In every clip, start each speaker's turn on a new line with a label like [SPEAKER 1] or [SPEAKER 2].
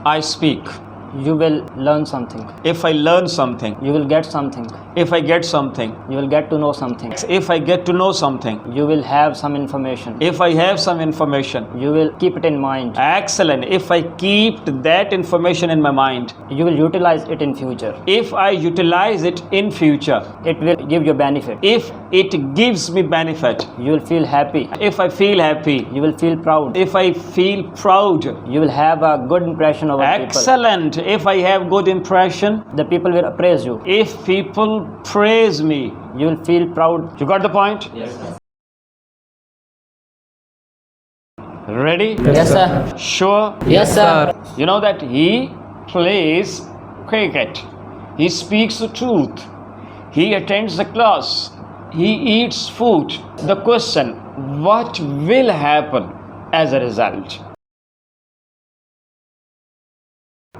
[SPEAKER 1] I speak.
[SPEAKER 2] You will learn something.
[SPEAKER 1] If I learn something.
[SPEAKER 2] You will get something.
[SPEAKER 1] If I get something.
[SPEAKER 2] You will get to know something.
[SPEAKER 1] If I get to know something.
[SPEAKER 2] You will have some information.
[SPEAKER 1] If I have some information.
[SPEAKER 2] You will keep it in mind.
[SPEAKER 1] Excellent. If I keep that information in my mind.
[SPEAKER 2] You will utilize it in future.
[SPEAKER 1] If I utilize it in future.
[SPEAKER 2] It will give you benefit.
[SPEAKER 1] If it gives me benefit.
[SPEAKER 2] You will feel happy.
[SPEAKER 1] If I feel happy.
[SPEAKER 2] You will feel proud.
[SPEAKER 1] If I feel proud.
[SPEAKER 2] You will have a good impression over people.
[SPEAKER 1] Excellent. If I have good impression.
[SPEAKER 2] The people will appraise you.
[SPEAKER 1] If people praise me.
[SPEAKER 2] You will feel proud.
[SPEAKER 1] You got the point?
[SPEAKER 2] Yes, sir.
[SPEAKER 1] Ready?
[SPEAKER 2] Yes, sir.
[SPEAKER 1] Sure?
[SPEAKER 2] Yes, sir.
[SPEAKER 1] You know that he plays cricket. He speaks the truth. He attends the class. He eats food. The question, what will happen as a result?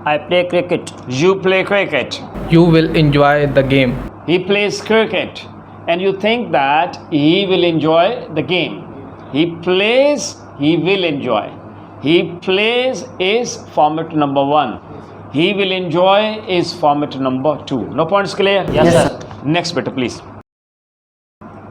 [SPEAKER 2] I play cricket.
[SPEAKER 1] You play cricket.
[SPEAKER 3] You will enjoy the game.
[SPEAKER 1] He plays cricket. And you think that he will enjoy the game. He plays, he will enjoy. He plays is format number 1. He will enjoy is format number 2. No points clear?
[SPEAKER 2] Yes, sir.
[SPEAKER 1] Next bit, please.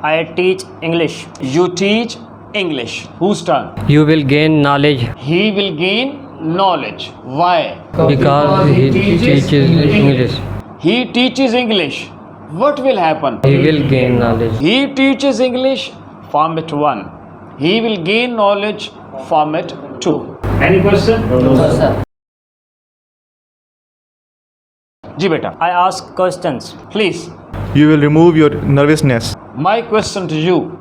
[SPEAKER 2] I teach English.
[SPEAKER 1] You teach English. Whose turn?
[SPEAKER 4] You will gain knowledge.
[SPEAKER 1] He will gain knowledge. Why?
[SPEAKER 4] Because he teaches English.
[SPEAKER 1] He teaches English. What will happen?
[SPEAKER 4] He will gain knowledge.
[SPEAKER 1] He teaches English, format 1. He will gain knowledge, format 2. Any question?
[SPEAKER 2] No, sir.
[SPEAKER 1] Ji beta.
[SPEAKER 2] I ask questions.
[SPEAKER 1] Please.
[SPEAKER 5] You will remove your nervousness.
[SPEAKER 1] My question to you.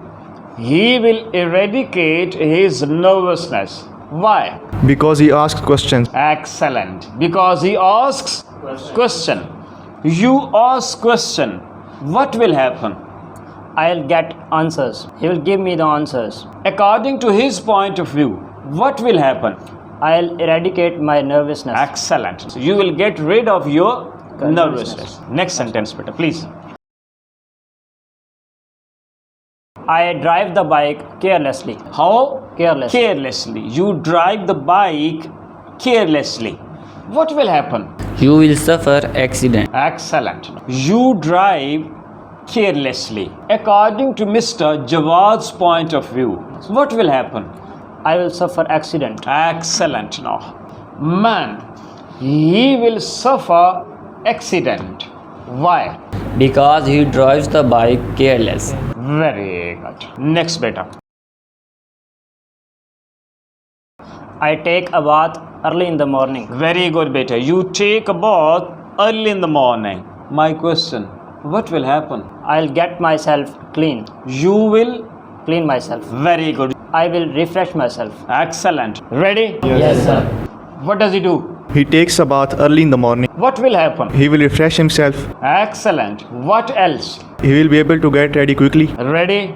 [SPEAKER 1] He will eradicate his nervousness. Why?
[SPEAKER 5] Because he asks questions.
[SPEAKER 1] Excellent. Because he asks question. You ask question. What will happen?
[SPEAKER 2] I'll get answers. He will give me the answers.
[SPEAKER 1] According to his point of view, what will happen?
[SPEAKER 2] I'll eradicate my nervousness.
[SPEAKER 1] Excellent. So you will get rid of your nervousness. Next sentence, beta, please.
[SPEAKER 2] I drive the bike carelessly.
[SPEAKER 1] How?
[SPEAKER 2] Carelessly.
[SPEAKER 1] Carelessly. You drive the bike carelessly. What will happen?
[SPEAKER 6] You will suffer accident.
[SPEAKER 1] Excellent. You drive carelessly. According to Mr. Jawad's point of view, what will happen?
[SPEAKER 2] I will suffer accident.
[SPEAKER 1] Excellent. Now, man, he will suffer accident. Why?
[SPEAKER 6] Because he drives the bike careless.
[SPEAKER 1] Very good. Next beta.
[SPEAKER 2] I take a bath early in the morning.
[SPEAKER 1] Very good beta. You take a bath early in the morning. My question, what will happen?
[SPEAKER 2] I'll get myself clean.
[SPEAKER 1] You will?
[SPEAKER 2] Clean myself.
[SPEAKER 1] Very good.
[SPEAKER 2] I will refresh myself.
[SPEAKER 1] Excellent. Ready?
[SPEAKER 2] Yes, sir.
[SPEAKER 1] What does he do?
[SPEAKER 5] He takes a bath early in the morning.
[SPEAKER 1] What will happen?
[SPEAKER 5] He will refresh himself.
[SPEAKER 1] Excellent. What else?
[SPEAKER 5] He will be able to get ready quickly.
[SPEAKER 1] Ready?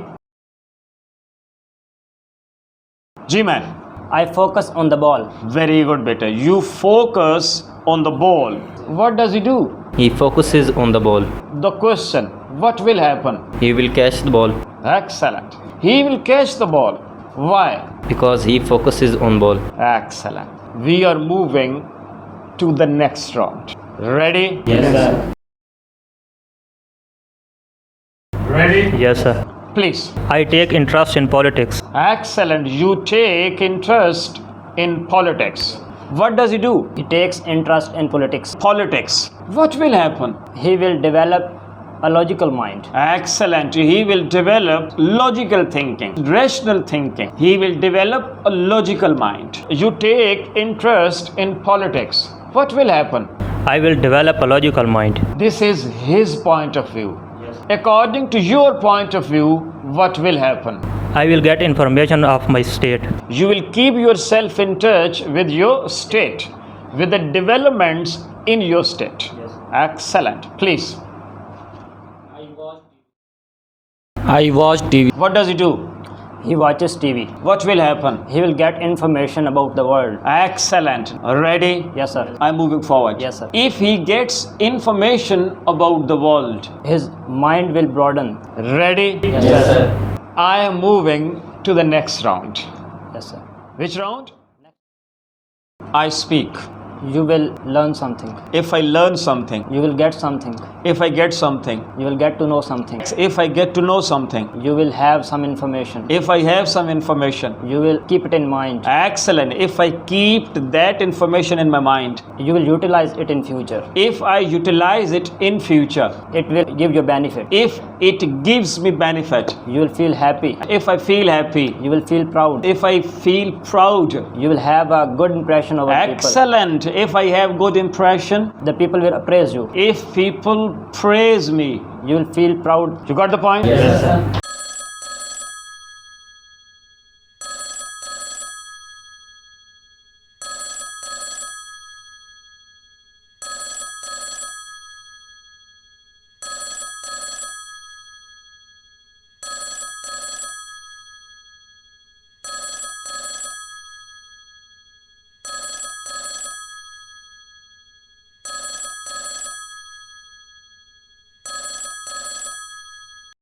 [SPEAKER 1] G-man.
[SPEAKER 2] I focus on the ball.
[SPEAKER 1] Very good beta. You focus on the ball. What does he do?
[SPEAKER 6] He focuses on the ball.
[SPEAKER 1] The question, what will happen?
[SPEAKER 6] He will catch the ball
[SPEAKER 1] Excellent. He will catch the ball. Why?
[SPEAKER 6] because he focuses on ball.
[SPEAKER 1] Excellent. We are moving to the next round. Ready?
[SPEAKER 6] Yes, sir.
[SPEAKER 1] Ready?
[SPEAKER 7] Yes, sir.
[SPEAKER 1] Please.
[SPEAKER 7] I take interest in politics.
[SPEAKER 1] Excellent. You take interest in politics. What does he do?
[SPEAKER 2] He takes interest in politics.
[SPEAKER 1] Politics. What will happen?
[SPEAKER 2] He will develop a logical mind.
[SPEAKER 1] Excellent. He will develop logical thinking, rational thinking. He will develop a logical mind. You take interest in politics. What will happen?
[SPEAKER 7] I will develop a logical mind.
[SPEAKER 1] This is his point of view. According to your point of view, what will happen?
[SPEAKER 7] I will get information of my state.
[SPEAKER 1] You will keep yourself in touch with your state, with the developments in your state. Excellent. Please.
[SPEAKER 6] I watch TV.
[SPEAKER 1] What does he do?
[SPEAKER 2] He watches TV.
[SPEAKER 1] What will happen?
[SPEAKER 2] He will get information about the world.
[SPEAKER 1] Excellent. Ready?
[SPEAKER 2] Yes, sir.
[SPEAKER 1] I'm moving forward.
[SPEAKER 2] Yes, sir.
[SPEAKER 1] If he gets information about the world.
[SPEAKER 2] His mind will broaden.
[SPEAKER 1] Ready?
[SPEAKER 2] Yes, sir.
[SPEAKER 1] I am moving to the next round.
[SPEAKER 2] Yes, sir.
[SPEAKER 1] Which round? I speak.
[SPEAKER 2] You will learn something.
[SPEAKER 1] If I learn something.
[SPEAKER 2] You will get something.
[SPEAKER 1] If I get something.
[SPEAKER 2] You will get to know something.
[SPEAKER 1] If I get to know something.
[SPEAKER 2] You will have some information.
[SPEAKER 1] If I have some information.
[SPEAKER 2] You will keep it in mind.
[SPEAKER 1] Excellent. If I keep that information in my mind.
[SPEAKER 2] You will utilize it in future.
[SPEAKER 1] If I utilize it in future.
[SPEAKER 2] It will give you benefit.
[SPEAKER 1] If it gives me benefit.
[SPEAKER 2] You will feel happy.
[SPEAKER 1] If I feel happy.
[SPEAKER 2] You will feel proud.
[SPEAKER 1] If I feel proud.
[SPEAKER 2] You will have a good impression over people.
[SPEAKER 1] Excellent. If I have good impression.
[SPEAKER 2] The people will appraise you.
[SPEAKER 1] If people praise me.
[SPEAKER 2] You will feel proud.
[SPEAKER 1] You got the point? Yes, sir.